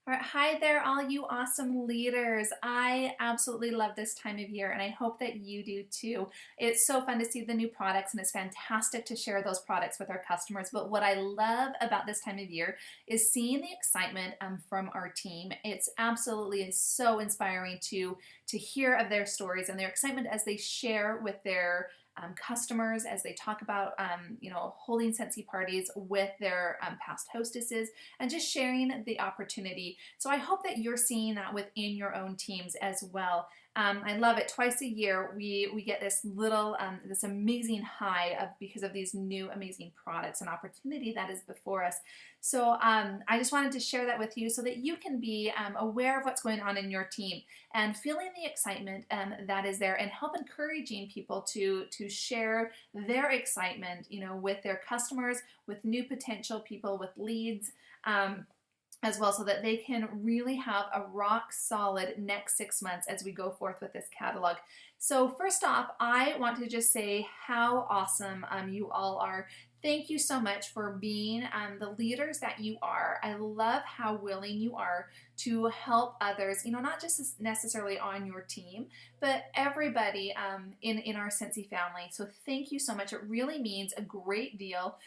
All right, hi there, all you awesome leaders. I absolutely love this time of year, and I hope that you do too. It's so fun to see the new products, and it's fantastic to share those products with our customers. But what I love about this time of year is seeing the excitement from our team. It's absolutely so inspiring to hear of their stories and their excitement as they share with their customers as they talk about holding Scentsy parties with their past hostesses and just sharing the opportunity. So I hope that you're seeing that within your own teams as well. I love it. Twice a year, we get this little, this amazing high of because of these new amazing products and opportunity that is before us. So I just wanted to share that with you so that you can be aware of what's going on in your team and feeling the excitement that is there, and help encouraging people to share their excitement, with their customers, with new potential people, with leads. As well, so that they can really have a rock solid next 6 months as we go forth with this catalog. So first off, I want to just say how awesome you all are. Thank you so much for being the leaders that you are. I love how willing you are to help others, not just necessarily on your team, but everybody in our Scentsy family. So thank you so much. It really means a great deal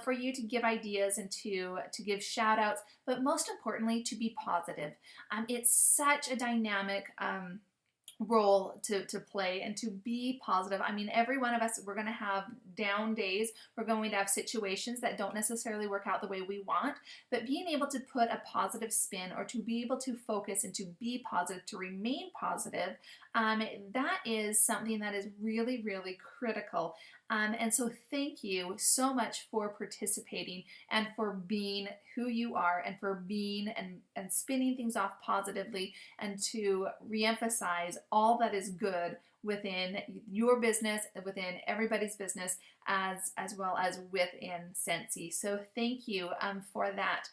for you to give ideas and to give shout outs, but most importantly, to be positive. It's such a dynamic role to play and to be positive. I mean, every one of us, we're going to have down days. We're going to have situations that don't necessarily work out the way we want, but being able to put a positive spin or to be able to focus and to be positive, to remain positive, that is something that is really, really critical. And so thank you so much for participating and for being who you are and for being and spinning things off positively and to reemphasize all that is good within your business, within everybody's business, as well as within Scentsy. So thank you for that.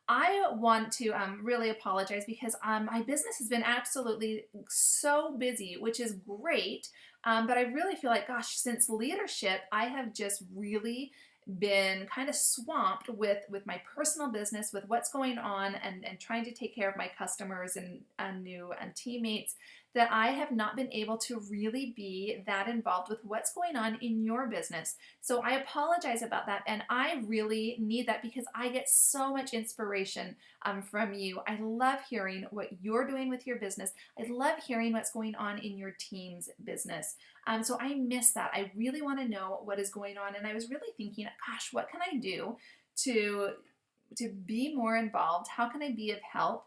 I want to really apologize because my business has been absolutely so busy, which is great. But I really feel like, gosh, since leadership, I have just really been kind of swamped with my personal business, with what's going on and trying to take care of my customers and new and teammates, that I have not been able to really be that involved with what's going on in your business. So I apologize about that, and I really need that because I get so much inspiration from you. I love hearing what you're doing with your business. I love hearing what's going on in your team's business. So I miss that. I really want to know what is going on, and I was really thinking, gosh, what can I do to be more involved? How can I be of help?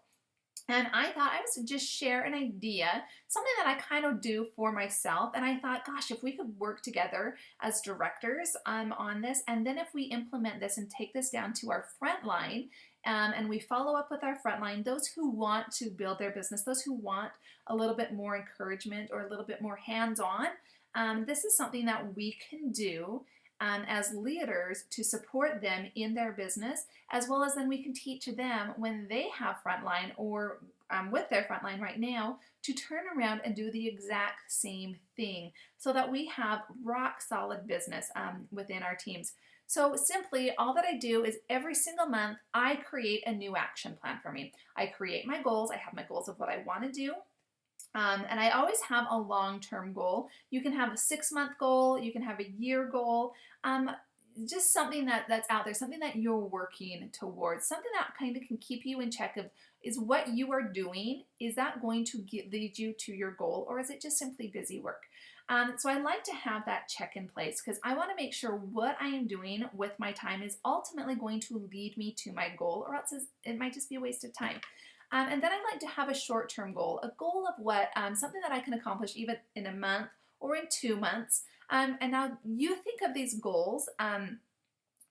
And I thought I would just share an idea, something that I kind of do for myself. And I thought, gosh, if we could work together as directors on this, and then if we implement this and take this down to our front line, and we follow up with our frontline, those who want to build their business, those who want a little bit more encouragement or a little bit more hands-on, this is something that we can do as leaders to support them in their business, as well as then we can teach them when they have frontline or with their frontline right now to turn around and do the exact same thing so that we have rock solid business within our teams. So simply, all that I do is every single month, I create a new action plan for me. I create my goals. I have my goals of what I want to do. And I always have a long-term goal. You can have a 6-month goal, you can have a year goal, just something that's out there, something that you're working towards, something that kind of can keep you in check of, is what you are doing, is that going to lead you to your goal, or is it just simply busy work? So I like to have that check in place because I want to make sure what I am doing with my time is ultimately going to lead me to my goal, or else it might just be a waste of time. And then I like to have a short-term goal, a goal of what, something that I can accomplish even in a month or in 2 months. And now you think of these goals, and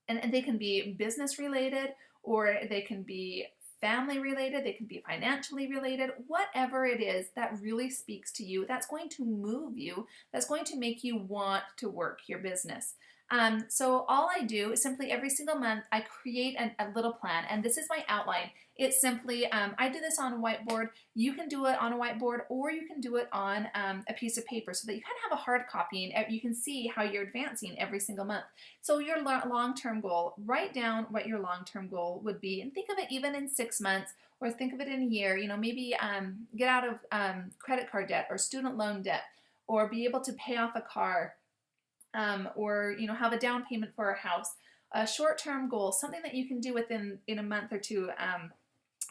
they can be business related, or they can be family related, they can be financially related, whatever it is that really speaks to you, that's going to move you, that's going to make you want to work your business. So all I do is simply every single month I create a little plan, and this is my outline. It's simply, I do this on a whiteboard. You can do it on a whiteboard, or you can do it on a piece of paper so that you kind of have a hard copy and you can see how you're advancing every single month. So your long-term goal, write down what your long-term goal would be and think of it even in 6 months or think of it in a year, maybe get out of credit card debt or student loan debt, or be able to pay off a car, or have a down payment for a house. A short-term goal, something that you can do within in a month or two.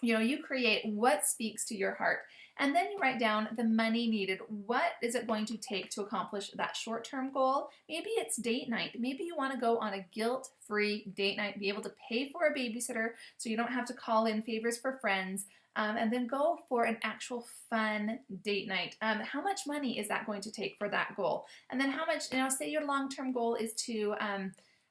You create what speaks to your heart, and then you write down the money needed. What is it going to take to accomplish that short-term goal? Maybe it's date night. Maybe you want to go on a guilt-free date night, be able to pay for a babysitter so you don't have to call in favors for friends, and then go for an actual fun date night. How much money is that going to take for that goal? And then how much, say your long-term goal is to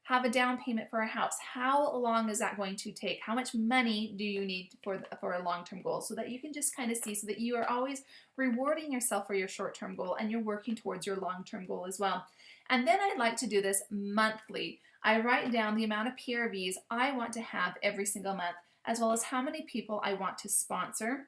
have a down payment for a house. How long is that going to take? How much money do you need for a long-term goal? So that you can just kind of see, so that you are always rewarding yourself for your short-term goal and you're working towards your long-term goal as well. And then I like to do this monthly. I write down the amount of PRVs I want to have every single month, as well as how many people I want to sponsor,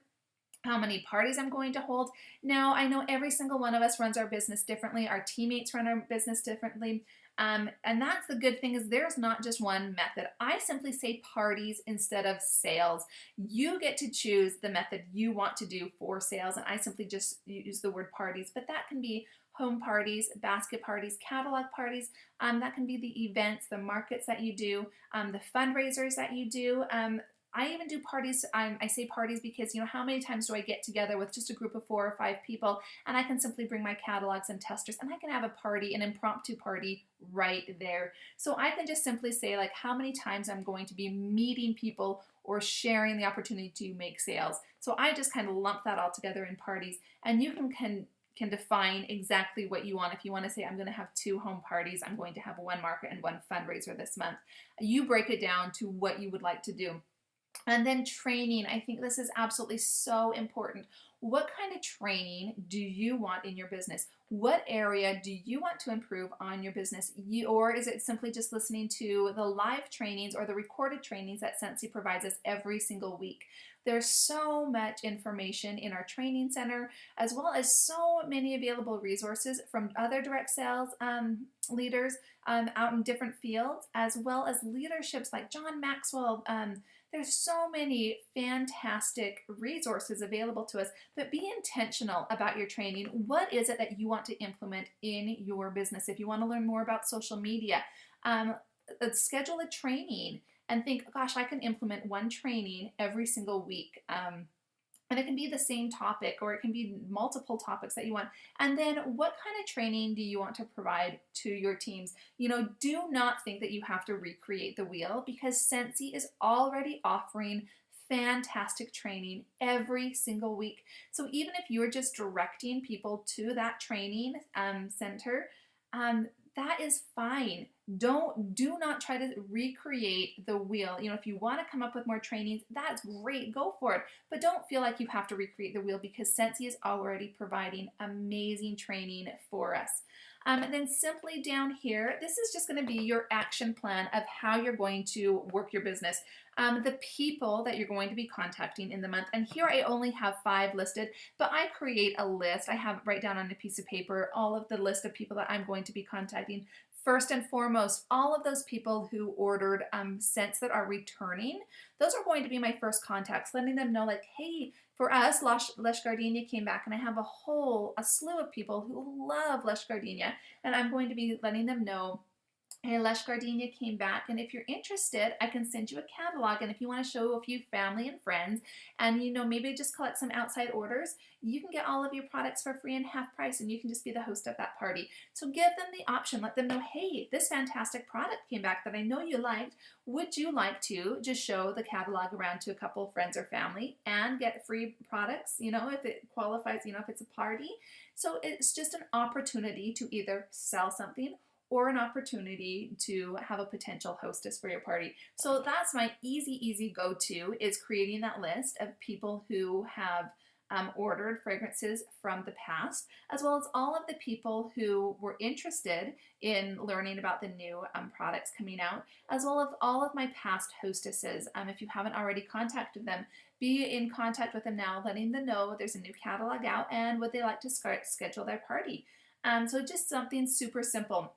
how many parties I'm going to hold. Now, I know every single one of us runs our business differently. Our teammates run our business differently. And that's the good thing, is there's not just one method. I simply say parties instead of sales. You get to choose the method you want to do for sales, and I simply just use the word parties, but that can be home parties, basket parties, catalog parties. That can be the events, the markets that you do, the fundraisers that you do. I even do parties. I say parties because, how many times do I get together with just a group of 4 or 5 people, and I can simply bring my catalogs and testers, and I can have a party, an impromptu party right there. So I can just simply say, like, how many times I'm going to be meeting people or sharing the opportunity to make sales. So I just kind of lump that all together in parties, and you can define exactly what you want. If you want to say, I'm going to have 2 home parties, I'm going to have 1 market and 1 fundraiser this month, you break it down to what you would like to do. And then training, I think this is absolutely so important. What kind of training do you want in your business? What area do you want to improve on your business? Or is it simply just listening to the live trainings or the recorded trainings that Scentsy provides us every single week? There's so much information in our training center, as well as so many available resources from other direct sales leaders out in different fields, as well as leaderships like John Maxwell. There's so many fantastic resources available to us, but be intentional about your training. What is it that you want to implement in your business? If you want to learn more about social media, schedule a training and think, gosh, I can implement 1 training every single week. And it can be the same topic, or it can be multiple topics that you want. And then what kind of training do you want to provide to your teams? Do not think that you have to recreate the wheel, because Scentsy is already offering fantastic training every single week. So even if you're just directing people to that training center, that is fine. Do not try to recreate the wheel. If you want to come up with more trainings, that's great, go for it. But don't feel like you have to recreate the wheel, because Scentsy is already providing amazing training for us. And then simply down here, this is just going to be your action plan of how you're going to work your business. The people that you're going to be contacting in the month. And here I only have 5 listed, but I create a list. I have write down on a piece of paper all of the list of people that I'm going to be contacting. First and foremost, all of those people who ordered scents that are returning, those are going to be my first contacts, letting them know, like, hey, for us, Lush Gardenia came back, and I have a slew of people who love Lush Gardenia, and I'm going to be letting them know, hey, Lush Gardenia came back, and if you're interested, I can send you a catalog, and if you want to show a few family and friends, and maybe just collect some outside orders, you can get all of your products for free and half price, and you can just be the host of that party. So give them the option. Let them know, hey, this fantastic product came back that I know you liked. Would you like to just show the catalog around to a couple of friends or family and get free products, if it qualifies, if it's a party? So it's just an opportunity to either sell something or an opportunity to have a potential hostess for your party. So that's my easy go-to, is creating that list of people who have ordered fragrances from the past, as well as all of the people who were interested in learning about the new products coming out, as well as all of my past hostesses. If you haven't already contacted them, be in contact with them now, letting them know there's a new catalog out and would they like to schedule their party. So just something super simple.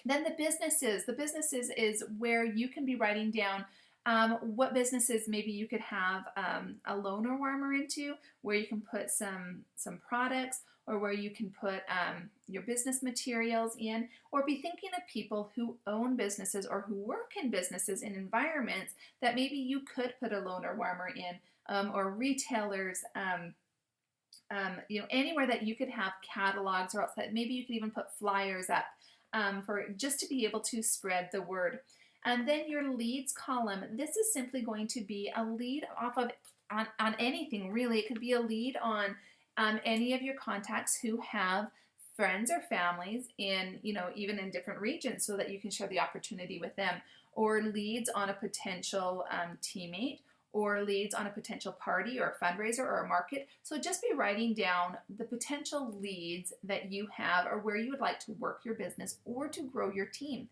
Then the businesses is where you can be writing down What businesses maybe you could have a loaner warmer into, where you can put some products, or where you can put your business materials in, or be thinking of people who own businesses or who work in businesses in environments that maybe you could put a loaner warmer in, or retailers. Anywhere that you could have catalogs, or else that maybe you could even put flyers up for just to be able to spread the word. And then your leads column, this is simply going to be a lead off of on anything really. It could be a lead on any of your contacts who have friends or families in, even in different regions, so that you can share the opportunity with them, or leads on a potential teammate, or leads on a potential party or a fundraiser or a market. So just be writing down the potential leads that you have, or where you would like to work your business or to grow your team.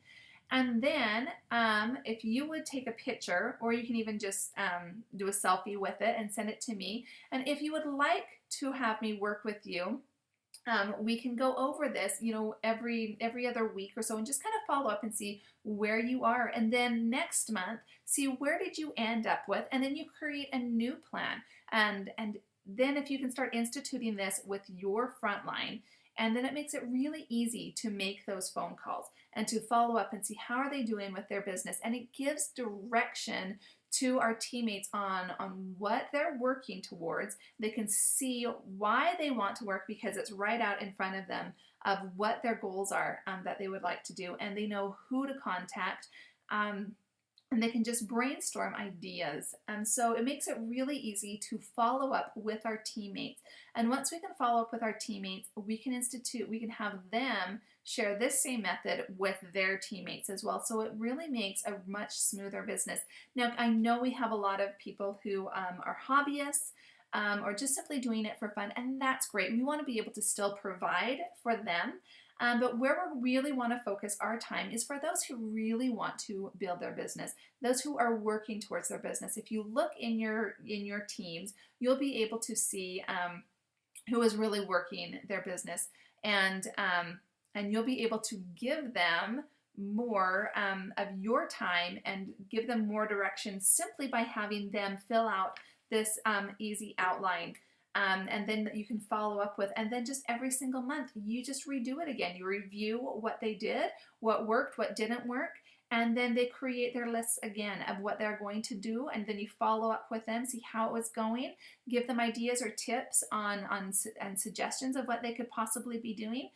And then if you would take a picture, or you can even just do a selfie with it and send it to me. And if you would like to have me work with you, we can go over this, every other week or so, and just kind of follow up and see where you are. And then next month, see where did you end up with, and then you create a new plan. And then if you can start instituting this with your frontline, and then it makes it really easy to make those phone calls and to follow up and see how are they doing with their business. And it gives direction to our teammates on what they're working towards. They can see why they want to work, because it's right out in front of them of what their goals are that they would like to do, and they know who to contact. And they can just brainstorm ideas. And so it makes it really easy to follow up with our teammates. And once we can follow up with our teammates, we can have them share this same method with their teammates as well. So it really makes a much smoother business. Now, I know we have a lot of people who are hobbyists, or just simply doing it for fun, and that's great. We want to be able to still provide for them. But where we really want to focus our time is for those who really want to build their business, those who are working towards their business. If you look in your teams, you'll be able to see who is really working their business, and you'll be able to give them more of your time and give them more direction simply by having them fill out this easy outline. And then you can follow up with, and then just every single month, you just redo it again. You review what they did, what worked, what didn't work, and then they create their lists again of what they're going to do, and then you follow up with them, see how it was going, give them ideas or tips and suggestions of what they could possibly be doing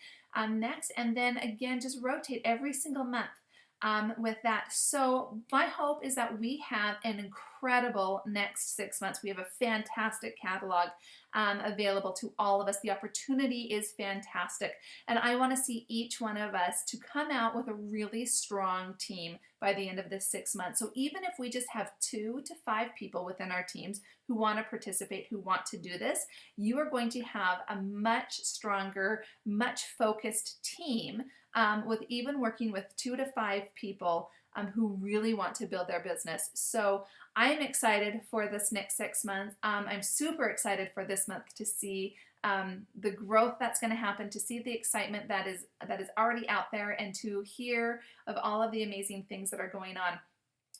next, and then again, just rotate every single month. With that. So my hope is that we have an incredible next 6 months. We have a fantastic catalog available to all of us. The opportunity is fantastic. And I want to see each one of us to come out with a really strong team by the end of this 6 months. So even if we just have 2 to 5 people within our teams who want to participate, who want to do this, you are going to have a much stronger, much focused team, with even working with 2 to 5 people who really want to build their business. So I'm excited for this next 6 months. I'm super excited for this month to see the growth that's going to happen, to see the excitement that is already out there, and to hear of all of the amazing things that are going on.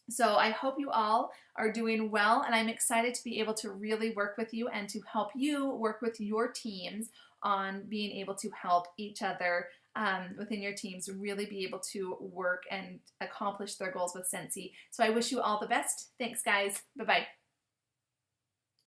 So I hope you all are doing well, and I'm excited to be able to really work with you and to help you work with your teams on being able to help each other within your teams really be able to work and accomplish their goals with Scentsy. So I wish you all the best. Thanks, guys. Bye-bye.